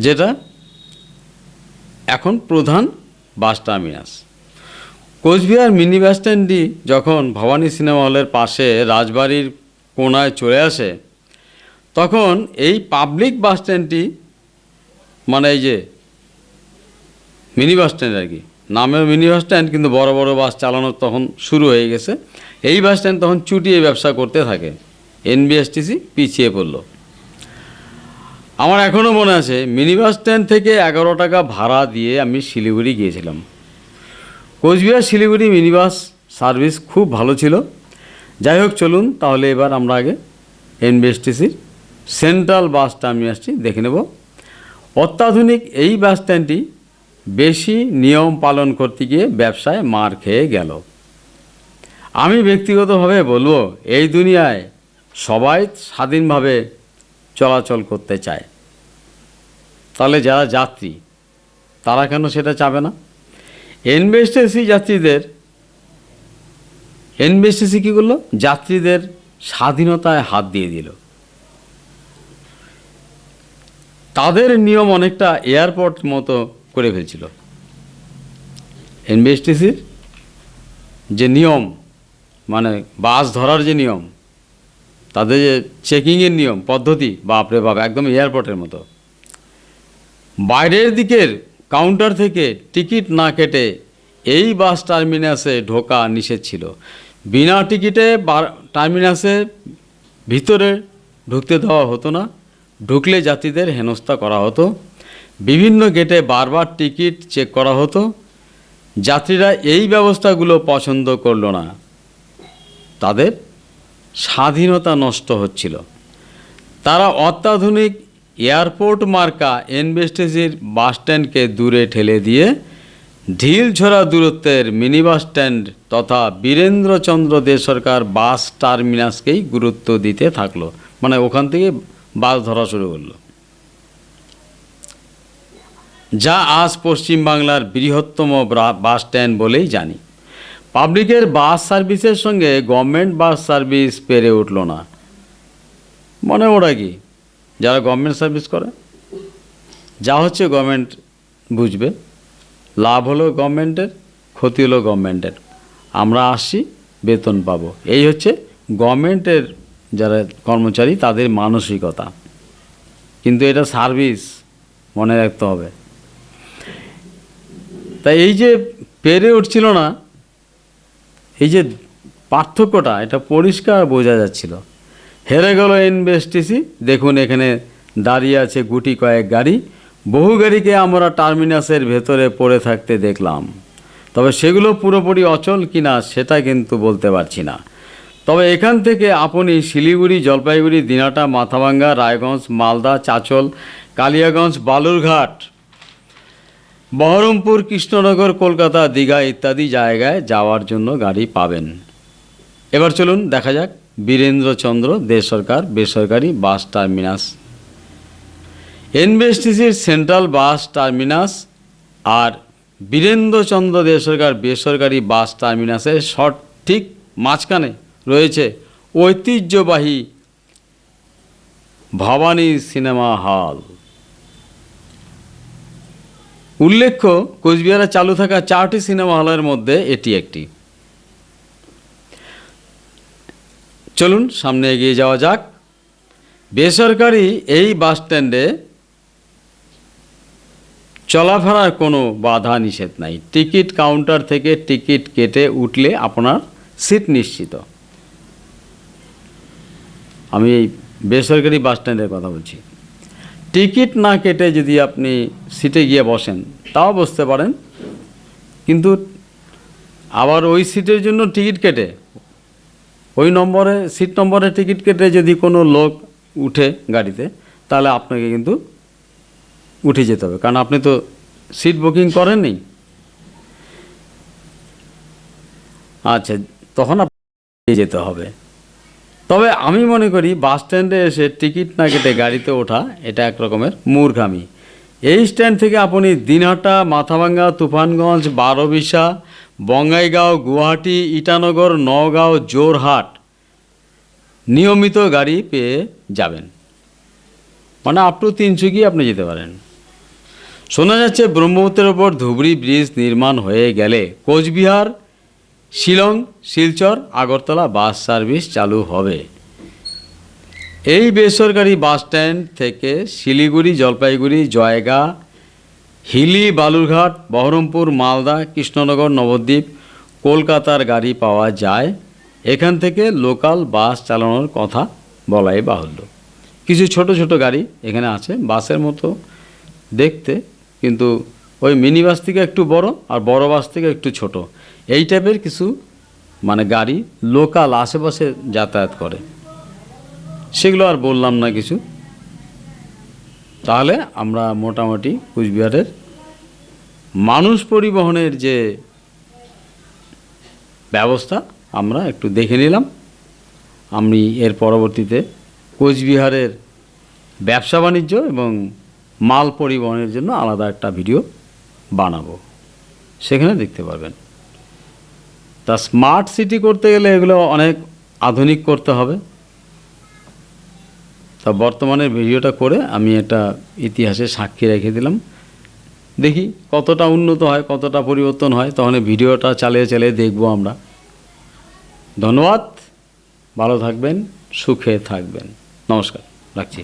যেটা এখন প্রধান bus terminus. Cooch Behar mini bus স্ট্যান্ডটি যখন ভবানী সিনেমা হলের পাশে রাজবাড়ির কোণায় চলে আসে, তখন এই পাবলিক বাস স্ট্যান্ডটি, মানে এই যে মিনি বাস স্ট্যান্ড আর কি, নামেও মিনি বাস স্ট্যান্ড, কিন্তু বড় বড় বাস চালানো তখন শুরু হয়ে গেছে। এই বাস স্ট্যান্ড তখন চুটিয়ে ব্যবসা করতে থাকে। এনবিএসটিসি পিছিয়ে পড়ল। আমার এখনও মনে আছে, মিনি বাস স্ট্যান্ড থেকে 11 টাকা ভাড়া দিয়ে আমি শিলিগুড়ি গিয়েছিলাম। Cooch Behar Siliguri mini bus service খুব ভালো ছিল। যাই হোক, চলুন তাহলে এবার আমরা আগে এনবিএসটিসির সেন্ট্রাল বাস টার্মিনাসটি দেখে নেব। অত্যাধুনিক এই বাস স্ট্যান্ডটি বেশি নিয়ম পালন করতে গিয়ে ব্যবসায় মার খেয়ে গেল। আমি ব্যক্তিগতভাবে বলবো, এই দুনিয়ায় সবাই স্বাধীনভাবে চলাচল করতে চায়, তাহলে যারা যাত্রী তারা কেন সেটা চাবে না? এনবিএসটিসি কী করলো? যাত্রীদের স্বাধীনতায় হাত দিয়ে দিল। তাদের নিয়ম অনেকটা এয়ারপোর্ট মতো করে ফেলছিল। এনবিএসটিসির যে নিয়ম, মানে বাস ধরার যে নিয়ম, তাদের যে চেকিংয়ের নিয়ম পদ্ধতি, বাপরে বাপ, একদম এয়ারপোর্টের মতো। বাইরের দিকের কাউন্টার থেকে টিকিট না কেটে এই বাস টার্মিনাসে ঢোকা নিষেধ ছিল। বিনা টিকিটে টার্মিনাসে ভিতরে ঢুকতে দেওয়া হতো না। ঢুকলে যাত্রীদের হেনস্থা করা হতো। বিভিন্ন গেটে বারবার টিকিট চেক করা হতো। যাত্রীরা এই ব্যবস্থাগুলো পছন্দ করল না। তাদের স্বাধীনতা নষ্ট হচ্ছিল। তারা অত্যাধুনিক এয়ারপোর্ট মার্কা এনবিএসটিসির বাস স্ট্যান্ডকে দূরে ঠেলে দিয়ে ঢিলঝোড়া দূরত্বের মিনি বাস স্ট্যান্ড তথা বীরেন্দ্রচন্দ্র দে সরকার বাস টার্মিনাসকেই গুরুত্ব দিতে থাকলো। মানে ওখান থেকে বাস ধরা শুরু করলো, যা আজ পশ্চিমবাংলার বৃহত্তম বাস স্ট্যান্ড বলেই জানি। পাবলিকের বাস সার্ভিসের সঙ্গে গভর্নমেন্ট বাস সার্ভিস পেরে উঠল না। মনে ওরা কি, যারা গভর্নমেন্ট সার্ভিস করে, যা হচ্ছে গভর্নমেন্ট বুঝবে। লাভ হলো গভর্নমেন্টের, ক্ষতি হলো গভর্নমেন্টের। আমরা আসছি, বেতন পাবো, এই হচ্ছে গভর্নমেন্টের যারা কর্মচারী তাদের মানসিকতা। কিন্তু এটা সার্ভিস, মনে রাখতে হবে। তাই এই যে পেরে উঠছিল না, এই যে পার্থক্যটা, এটা পরিষ্কার বোঝা যাচ্ছিল। হেরে গেল এনবিএসটিসি। দেখুন, এখানে দাঁড়িয়ে আছে গুটি কয়েক গাড়ি। বহু গাড়িকে আমরা টার্মিনাসের ভেতরে পড়ে থাকতে দেখলাম। তবে সেগুলো পুরোপুরি অচল কিনা সেটা কিন্তু বলতে পারছি না। তবে এখান থেকে আপনি শিলিগুড়ি, জলপাইগুড়ি, দিনাটা, মাথাভাঙ্গা, রায়গঞ্জ, মালদা, চাঁচল, কালিয়াগঞ্জ, বালুরঘাট, বহরমপুর, কৃষ্ণনগর, কলকাতা, দীঘা ইত্যাদি জায়গায় যাওয়ার জন্য গাড়ি পাবেন। এবার চলুন দেখা যাক বীরেন্দ্রচন্দ্র দে সরকার বেসরকারি বাস টার্মিনাস। এনবিএসটিসির সেন্ট্রাল বাস টার্মিনাস আর বীরেন্দ্রচন্দ্র দে সরকার বেসরকারি বাস টার্মিনাসের সঠিক মাঝখানে রয়েছে ঐতিহ্যবাহী ভবানী সিনেমা হল। উল্লেখ্য, কোচবিহারে চালু থাকা 4টি সিনেমা হলের মধ্যে এটি একটি। চলুন সামনে এগিয়ে যাওয়া যাক। বেসরকারি এই বাস স্ট্যান্ডে চলাফেরার কোনো বাধা নিষেধ নাই। টিকিট কাউন্টার থেকে টিকিট কেটে উঠলে আপনার সিট নিশ্চিত। আমি এই বেসরকারি বাস স্ট্যান্ডের কথা বলছি। টিকিট না কেটে যদি আপনি সিটে গিয়ে বসেন তাও বসতে পারেন, কিন্তু আবার ওই সিটের জন্য টিকিট কেটে, ওই নম্বরে সিট নম্বরে টিকিট কেটে যদি কোনো লোক উঠে গাড়িতে, তাহলে আপনাকে কিন্তু উঠে যেতে হবে, কারণ আপনি তো সিট বুকিং করেননি। আচ্ছা, তখন আপনাকে যেতে হবে। তবে আমি মনে করি বাস স্ট্যান্ডে এসে টিকিট না কেটে গাড়িতে ওঠা এটা এক রকমের মূর্খামি। এই স্ট্যান্ড থেকে আপনি দিনহাটা, মাথাভাঙ্গা, তুফানগঞ্জ, বারোবিশা, বঙ্গাইগাঁও, গুয়াহাটি, ইটানগর, নওগাঁও, জোরহাট নিয়মিত গাড়ি পেয়ে যাবেন। মানে আপ টু তিনসুকিয়া আপনি যেতে পারেন। শোনা যাচ্ছে ব্রহ্মপুত্রের ওপর ধুবড়ি ব্রিজ নির্মাণ হয়ে গেলে কোচবিহার, শিলং, শিলচর, আগরতলা বাস সার্ভিস চালু হবে। এই বেসরকারি বাস স্ট্যান্ড থেকে শিলিগুড়ি, জলপাইগুড়ি, জয়গা, হিলি, বালুরঘাট, বহরমপুর, মালদা, কৃষ্ণনগর, নবদ্বীপ, কলকাতার গাড়ি পাওয়া যায়। এখান থেকে লোকাল বাস চালানোর কথা বলাই বাহুল্য। কিছু ছোট ছোট গাড়ি এখানে আছে, বাসের মতো দেখতে, কিন্তু ওই মিনি বাস থেকে একটু বড় আর বড় বাস থেকে একটু ছোট, এই টাইপের কিছু মানে গাড়ি লোকাল আশেপাশে যাতায়াত করে। সেগুলো আর বললাম না কিছু। তাহলে আমরা মোটামুটি কুচবিহারের মানুষ পরিবহনের যে ব্যবস্থা আমরা একটু দেখে নিলাম। আমি এর পরবর্তীতে কোচবিহারের ব্যবসা বাণিজ্য এবং মাল পরিবহনের জন্য আলাদা একটা ভিডিও বানাবো, সেখানে দেখতে পারবেন। তা স্মার্ট সিটি করতে গেলে এগুলো অনেক আধুনিক করতে হবে। তা বর্তমানে ভিডিওটা করে আমি এটা ইতিহাসে সাক্ষী রেখে দিলাম। দেখি কতটা উন্নত হয়, কতটা পরিবর্তন হয়, তখন ভিডিওটা চালিয়ে চালিয়ে দেখব আমরা। ধন্যবাদ, ভালো থাকবেন, সুখে থাকবেন, নমস্কার, রাখছি।